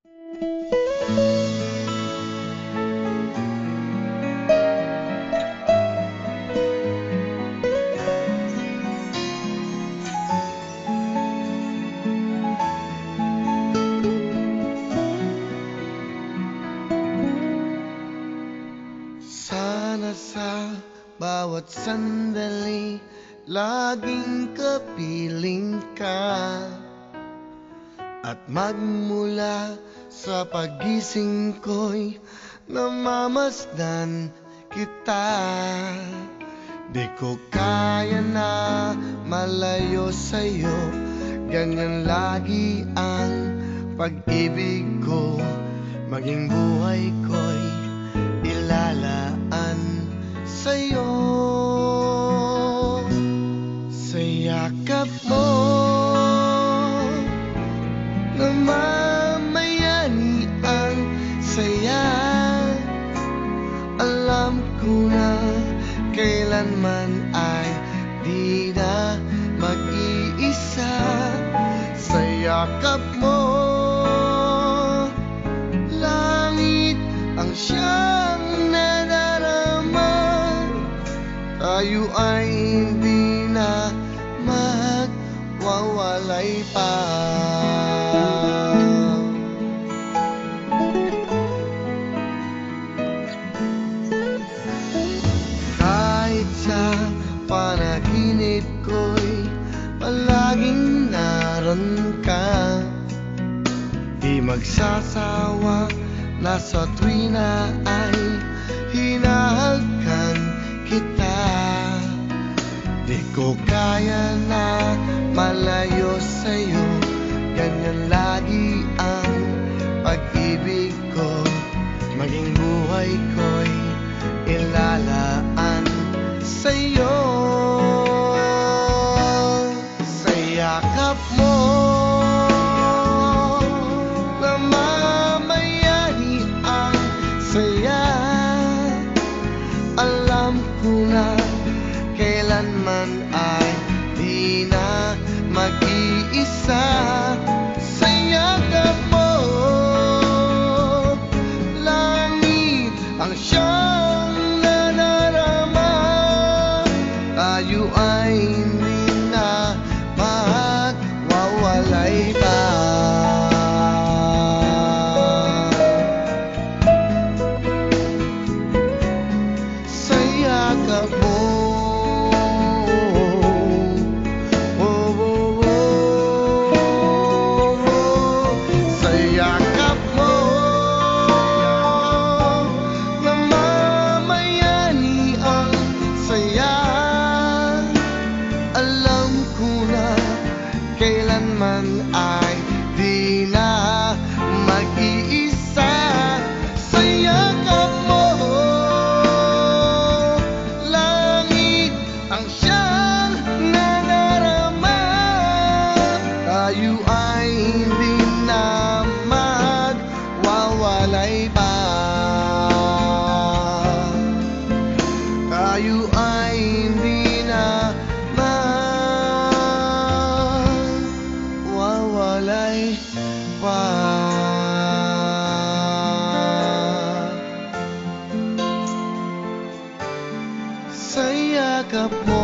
Sana sa bawat sandali laging kapiling ka, at magmula sa pagising ko'y namamasdan kita. Di ko kaya na malayo sa'yo, ganyan lagi ang pag-ibig ko. Maging buhay ko'y ilalaan sa'yo. Sa yakap mo namamayani ang saya. Alam ko na kailanman ay di na mag-iisa. Sa yakap mo langit ang siyang nadarama. Tayo ay hindi na magwawalay pa. Kahit sa panaginip ko'y palaging naroon ka, di magsasawa na sa tuwina ay hinahalkan kita. Di ko kaya na malayo sa'yo, ganyan lagi ang pag-ibig ko. Maging buhay ko'y ilalaan sa'yo. Sa yakap mo namamayani ang saya. Alam ko na kailanman ay di na mag-iisa. Sa yakap mo langit ang siyang nadarama. Tayo ay hindi na magwawalay pa. Sa yakap mo, sa yakap mo namamayani ang saya. Alam ko na kailanman ay di na mag-iisa. Sa yakap mo langit ang siyang nadarama. Tayo ay hindi na magwawalay pa. Tayo ay hindi na magwawalay pa. Sa yakap mo